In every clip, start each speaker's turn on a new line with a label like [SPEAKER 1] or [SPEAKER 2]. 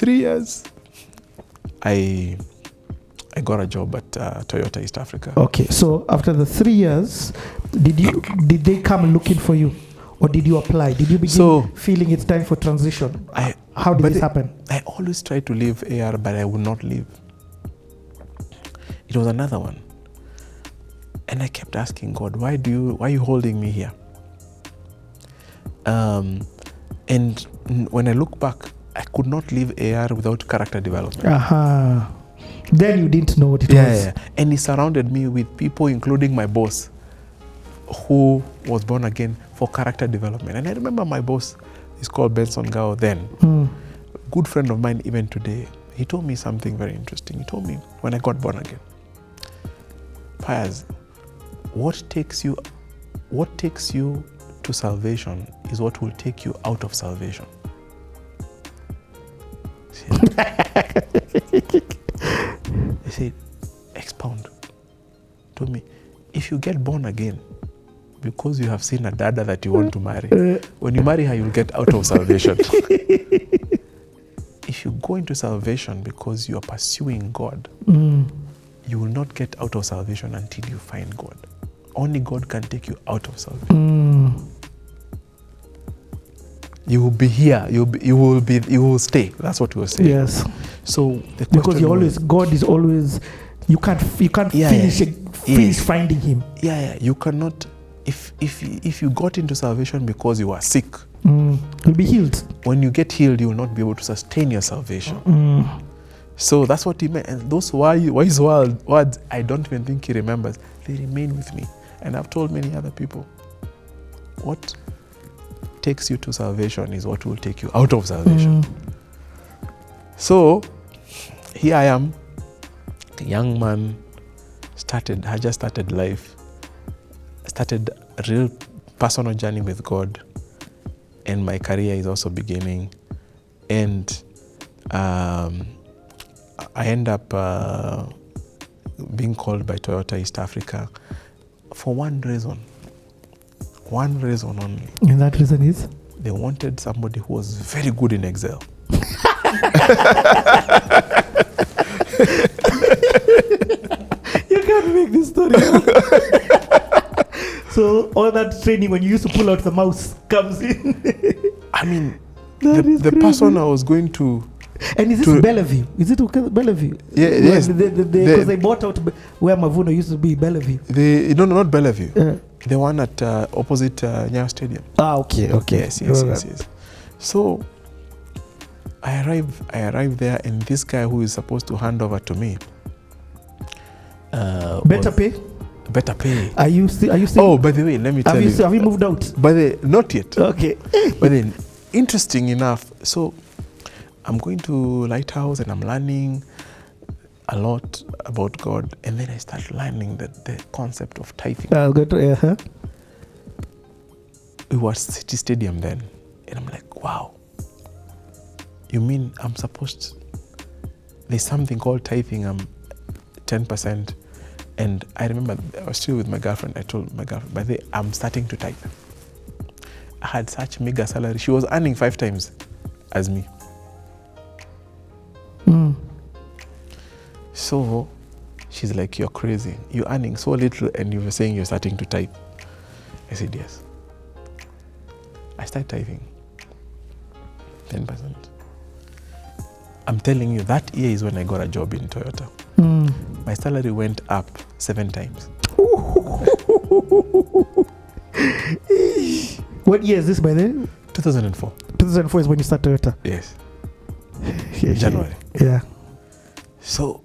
[SPEAKER 1] 3 years, I got a job at Toyota East Africa.
[SPEAKER 2] Okay, so after the 3 years, did they come looking for you, or did you apply? Did you begin feeling it's time for transition? How did this happen?
[SPEAKER 1] I always tried to leave AR, but I would not leave. It was another one, and I kept asking God, why are you holding me here? And when I look back, I could not leave AR without character development.
[SPEAKER 2] Then you didn't know what it was.
[SPEAKER 1] Yeah. And he surrounded me with people, including my boss, who was born again for character development. And I remember my boss is called Benson Gao then. Good friend of mine even today. He told me something very interesting. He told me when I got born again, Pius, what takes you to salvation is what will take you out of salvation. He said, expound. Told me, if you get born again because you have seen a dada that you want to marry, when you marry her, you'll get out of salvation. If you go into salvation because you are pursuing God, you will not get out of salvation until you find God. Only God can take you out of salvation. You will be here. You will stay. That's what we were saying.
[SPEAKER 2] Yes.
[SPEAKER 1] So
[SPEAKER 2] because God is always. You can't finish finding Him.
[SPEAKER 1] You cannot. If you got into salvation because you are sick,
[SPEAKER 2] you'll be healed.
[SPEAKER 1] When you get healed, you will not be able to sustain your salvation. So that's what he meant. And those wise words, I don't even think he remembers. They remain with me. And I've told many other people, what takes you to salvation is what will take you out of salvation. So here I am, a young man, had just started life, started a real personal journey with God, and my career is also beginning. And I end up being called by Toyota East Africa for one reason only.
[SPEAKER 2] And that reason is?
[SPEAKER 1] They wanted somebody who was very good in Excel.
[SPEAKER 2] You can't make this story up. So all that training when you used to pull out the mouse comes in.
[SPEAKER 1] I mean, the person I was going to...
[SPEAKER 2] And is this Bellevue? Is it Bellevue?
[SPEAKER 1] Yeah, yes.
[SPEAKER 2] Because they bought out where Mavuno used to be, Bellevue.
[SPEAKER 1] No, not Bellevue. The one at opposite Nyayo Stadium.
[SPEAKER 2] Okay.
[SPEAKER 1] Yes. So I arrived there, and this guy who is supposed to hand over to me.
[SPEAKER 2] Better pay. Are you still?
[SPEAKER 1] Oh, by the way, let me tell you.
[SPEAKER 2] Have you moved out?
[SPEAKER 1] Not yet.
[SPEAKER 2] Okay.
[SPEAKER 1] But then, interesting enough, so I'm going to Lighthouse and I'm learning a lot about God, and then I start learning the concept of tithing.
[SPEAKER 2] I'll go to
[SPEAKER 1] We were at City Stadium then, and I'm like, wow. You mean there's something called tithing, 10%. And I remember I was still with my girlfriend. I told my girlfriend, by the way, I'm starting to tithe. I had such mega salary. She was earning 5 times as me. So she's like, you're crazy. You're earning so little and you were saying you're starting to tithe. I said, yes. I started tithing 10%. I'm telling you, that year is when I got a job in Toyota. My salary went up 7 times.
[SPEAKER 2] What year is this, by then?
[SPEAKER 1] 2004.
[SPEAKER 2] 2004 is when you start Toyota?
[SPEAKER 1] Yes. January.
[SPEAKER 2] Yeah.
[SPEAKER 1] So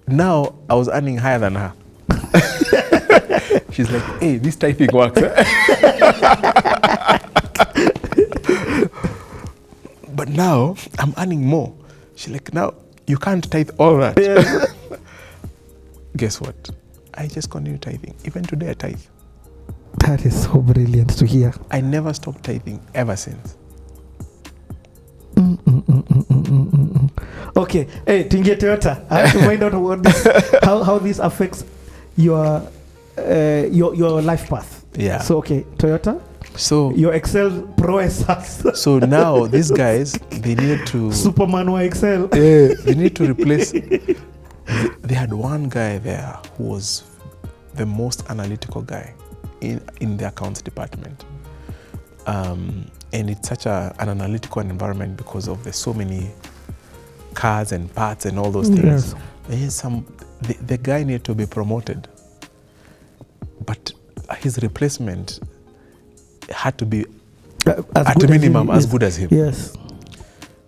[SPEAKER 1] now I was earning higher than her. She's like, hey, this tithing works. But now I'm earning more. She's like, now you can't tithe all that. Yeah. Guess what? I just continue tithing. Even today I tithe.
[SPEAKER 2] That is so brilliant to hear.
[SPEAKER 1] I never stopped tithing ever since.
[SPEAKER 2] Okay, hey, Tinge Toyota, I have to find out what how this affects your life path.
[SPEAKER 1] Yeah.
[SPEAKER 2] So okay, Toyota.
[SPEAKER 1] So
[SPEAKER 2] your Excel prowess.
[SPEAKER 1] So now these guys, they needed to
[SPEAKER 2] Superman or Excel.
[SPEAKER 1] they need to replace. They had one guy there who was the most analytical guy in the accounts department, and it's such an analytical environment because of the so many cars and parts and all those things. Yes. The guy needed to be promoted, but his replacement had to be at a minimum as good as him.
[SPEAKER 2] Yes.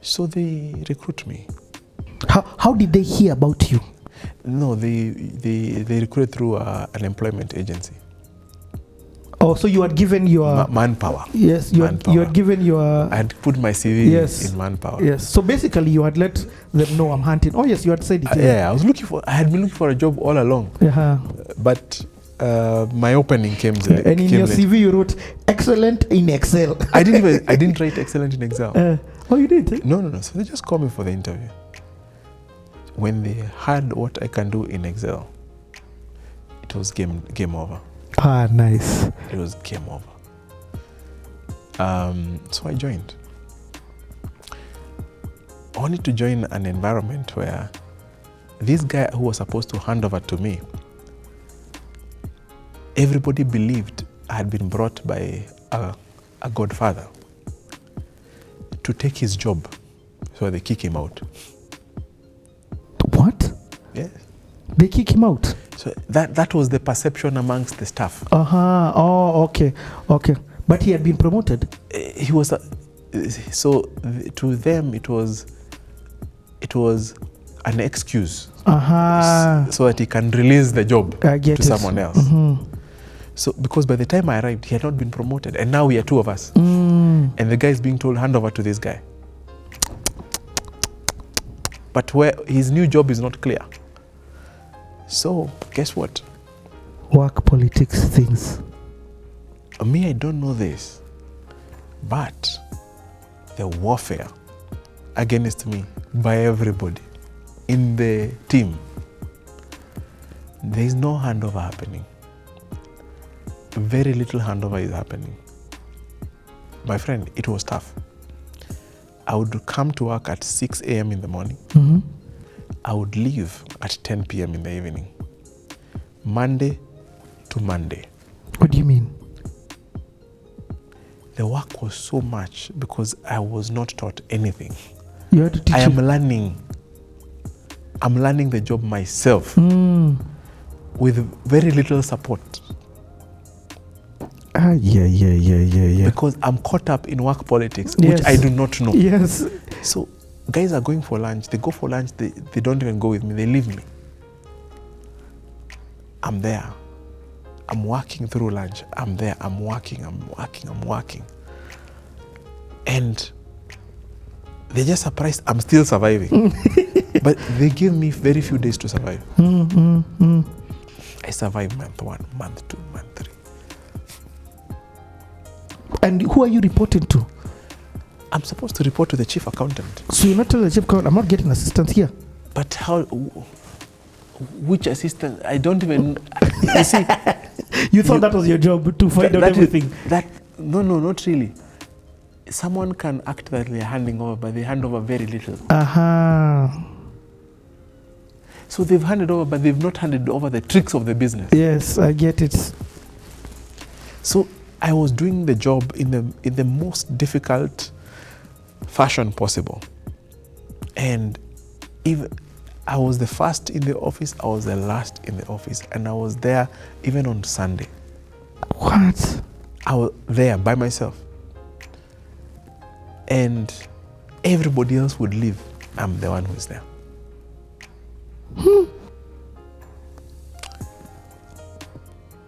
[SPEAKER 1] So they recruit me.
[SPEAKER 2] How did they hear about you?
[SPEAKER 1] No, they recruited through an employment agency.
[SPEAKER 2] Oh, so you had given your
[SPEAKER 1] manpower.
[SPEAKER 2] Yes, you had given your.
[SPEAKER 1] I had put my CV in Manpower.
[SPEAKER 2] Yes. So basically, you had let them know I'm hunting. Oh yes, you had said it.
[SPEAKER 1] Yeah, I had been looking for a job all along. But my opening came.
[SPEAKER 2] And in your CV, you wrote excellent in Excel.
[SPEAKER 1] I didn't write excellent in Excel.
[SPEAKER 2] Oh, you did?
[SPEAKER 1] No. So they just called me for the interview. When they heard what I can do in Excel, it was game over.
[SPEAKER 2] Ah, nice.
[SPEAKER 1] It was game over. So I joined. I wanted to join an environment where this guy who was supposed to hand over to me, everybody believed I had been brought by a godfather to take his job, so they kick him out.
[SPEAKER 2] What?
[SPEAKER 1] Yes.
[SPEAKER 2] They kick him out?
[SPEAKER 1] So that was the perception amongst the staff.
[SPEAKER 2] Oh, okay. But he had been promoted?
[SPEAKER 1] He was... to them, it was an excuse. So that he can release the job to someone else. So because by the time I arrived, he had not been promoted. And now we are two of us. And the guy is being told, hand over to this guy. But where his new job is not clear. So, guess what?
[SPEAKER 2] Work politics things.
[SPEAKER 1] Me, I don't know this. But the warfare against me by everybody in the team, there is no handover happening. Very little handover is happening. My friend, it was tough. I would come to work at 6 a.m. in the morning. I would leave at 10 p.m. in the evening. Monday to Monday.
[SPEAKER 2] What do you mean?
[SPEAKER 1] The work was so much because I was not taught anything.
[SPEAKER 2] You had to teach.
[SPEAKER 1] I am learning. I'm learning the job myself with very little support.
[SPEAKER 2] Yeah.
[SPEAKER 1] Because I'm caught up in work politics, which I do not know.
[SPEAKER 2] Yes.
[SPEAKER 1] So guys are going for lunch. They go for lunch. They don't even go with me. They leave me. I'm there. I'm working through lunch. I'm there. I'm working. And they're just surprised I'm still surviving. But they give me very few days to survive. I survived month 1, month 2, month 3.
[SPEAKER 2] And who are you reporting to?
[SPEAKER 1] I'm supposed to report to the chief accountant.
[SPEAKER 2] So you're not telling the chief accountant, I'm not getting assistance here.
[SPEAKER 1] But how? Which assistant? I don't even. You see,
[SPEAKER 2] you thought that was your job to find out everything.
[SPEAKER 1] No, not really. Someone can act that they're handing over, but they hand over very little. So they've handed over, but they've not handed over the tricks of the business.
[SPEAKER 2] Yes, I get it.
[SPEAKER 1] So I was doing the job in the most difficult fashion possible. And even I was the first in the office, I was the last in the office, and I was there even on Sunday.
[SPEAKER 2] What?
[SPEAKER 1] I was there by myself. And everybody else would leave. I'm the one who's there.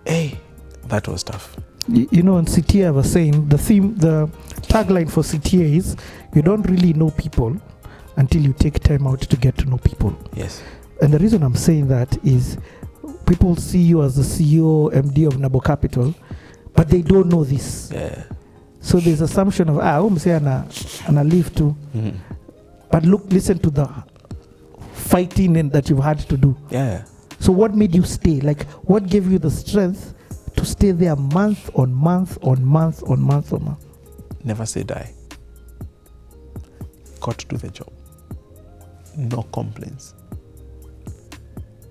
[SPEAKER 1] Hey, that was tough.
[SPEAKER 2] You know, in CTA, I was saying the tagline for CTA is you don't really know people until you take time out to get to know people.
[SPEAKER 1] Yes.
[SPEAKER 2] And the reason I'm saying that is people see you as the CEO, MD of Nabo Capital, but they don't know this.
[SPEAKER 1] Yeah.
[SPEAKER 2] So there's assumption of, I'm saying and I leave too. But listen to the fighting that you've had to do.
[SPEAKER 1] Yeah.
[SPEAKER 2] So what made you stay? Like, what gave you the strength to stay there month on month on month on month on month?
[SPEAKER 1] Never say die. Got to do the job. No complaints.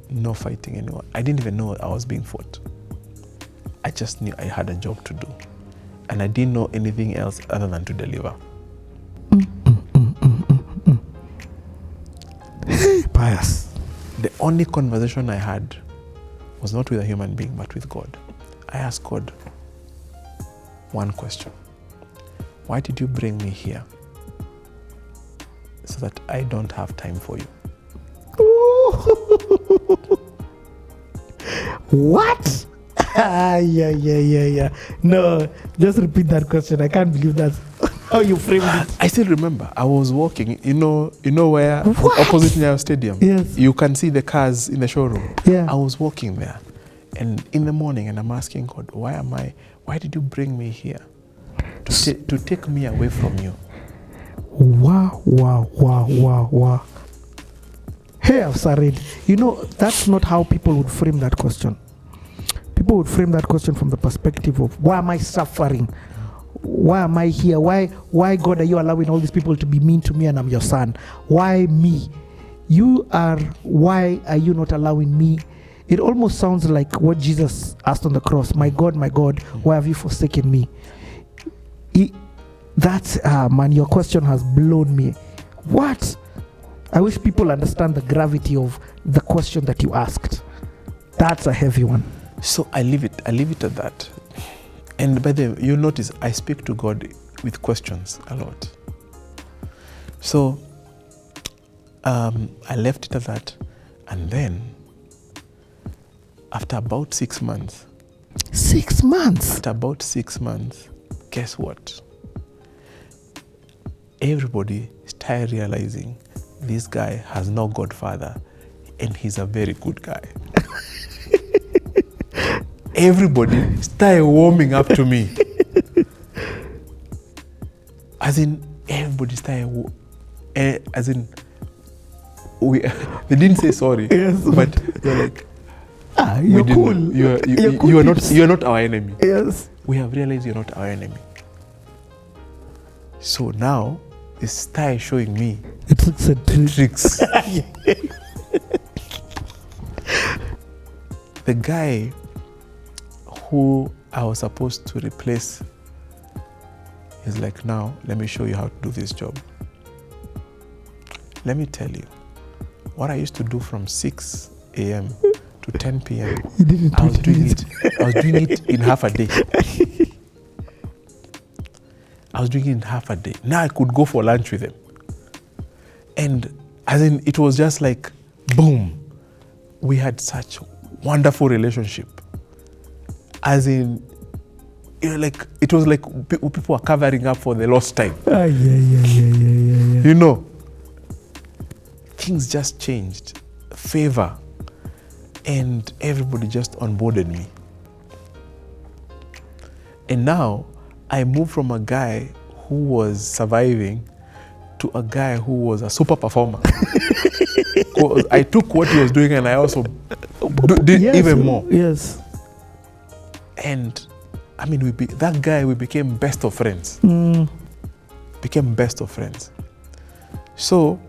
[SPEAKER 1] No fighting anyone. I didn't even know I was being fought. I just knew I had a job to do. And I didn't know anything else other than to deliver.
[SPEAKER 2] Hey, Pius.
[SPEAKER 1] The only conversation I had was not with a human being, but with God. I asked God one question. Why did you bring me here? So that I don't have time for you.
[SPEAKER 2] What? Yeah. No, just repeat that question. I can't believe that's how you framed it.
[SPEAKER 1] I still remember. I was walking. You know where opposite Nyayo Stadium.
[SPEAKER 2] Yes.
[SPEAKER 1] You can see the cars in the showroom.
[SPEAKER 2] Yeah.
[SPEAKER 1] I was walking there, and in the morning, and I'm asking God, why did you bring me here? To take me away from you.
[SPEAKER 2] Wow. Hey, Sarid, that's not how people would frame that question. People would frame that question from the perspective of, why am I suffering? Why am I here? Why God, are you allowing all these people to be mean to me and I'm your son? Why me? Why are you not allowing me? It almost sounds like what Jesus asked on the cross. My God, why have you forsaken me? Man, your question has blown me. What? I wish people understand the gravity of the question that you asked. That's a heavy one.
[SPEAKER 1] So I leave it at that. And by the way, you notice I speak to God with questions a lot. So I left it at that. And then after about 6 months.
[SPEAKER 2] 6 months?
[SPEAKER 1] After about 6 months, guess what? Everybody started realizing this guy has no godfather and he's a very good guy. Everybody started warming up to me. As in, everybody started, they didn't say sorry,
[SPEAKER 2] yes,
[SPEAKER 1] but they're like,
[SPEAKER 2] you're cool.
[SPEAKER 1] You're not our enemy.
[SPEAKER 2] Yes.
[SPEAKER 1] We have realized you're not our enemy. So now, they started showing me tricks. The guy who I was supposed to replace is like, now, let me show you how to do this job. Let me tell you, what I used to do from 6 a.m. to 10 p.m., I was doing it in half a day. I was doing it in half a day. Now I could go for lunch with them. And as in, it was just like, boom. We had such wonderful relationship. As in, it was like people were covering up for the lost time.
[SPEAKER 2] Yeah.
[SPEAKER 1] Things just changed. Favor. And everybody just onboarded me. And now, I moved from a guy who was surviving to a guy who was a super performer. I took what he was doing and I also did even more.
[SPEAKER 2] Yes.
[SPEAKER 1] And I mean, we became best of friends. Became best of friends. So,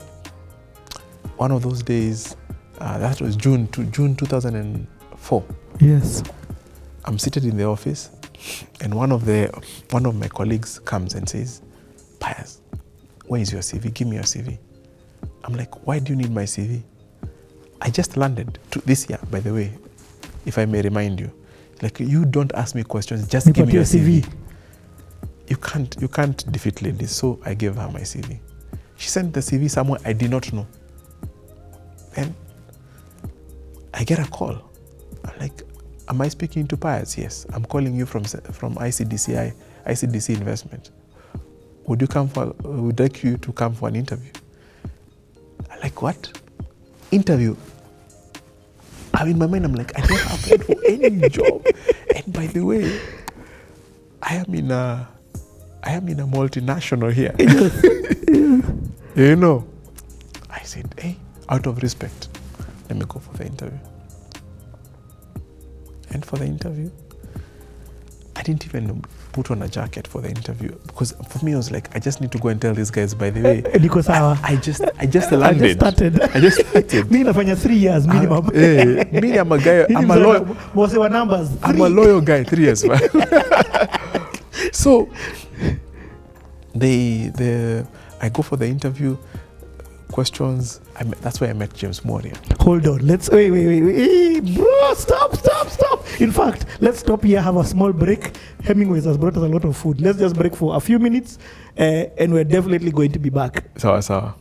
[SPEAKER 1] one of those days, that was June 2004.
[SPEAKER 2] Yes.
[SPEAKER 1] I'm seated in the office. And one of my colleagues comes and says, Pius, where is your CV? Give me your CV. I'm like, why do you need my CV? I just landed this year, by the way, if I may remind you. Like, you don't ask me questions, just give me your CV. You can't defeat ladies. So I gave her my CV. She sent the CV somewhere I did not know. Then I get a call. I'm like, am I speaking to Pius? Yes. I'm calling you from ICDC Investment. Would like you to come for an interview? I'm like, what? Interview? In my mind, I'm like, I don't apply for any job. And by the way, I am in a multinational here. I said, hey, out of respect, let me go for the interview. And for the interview, I didn't even put on a jacket for the interview because for me, I was like, I just need to go and tell these guys, by the way,
[SPEAKER 2] because
[SPEAKER 1] I just landed. I just started.
[SPEAKER 2] Me nafanya 3 years minimum.
[SPEAKER 1] Me, I'm a guy, I'm a loyal.
[SPEAKER 2] Numbers.
[SPEAKER 1] I'm a loyal guy, 3 years, man. So I go for the interview. Questions. That's where I met James Moria.
[SPEAKER 2] Hold on. Let's wait. Bro, stop. In fact, let's stop here, have a small break. Hemingway has brought us a lot of food. Let's just break for a few minutes, and we're definitely going to be back.
[SPEAKER 1] Sawa.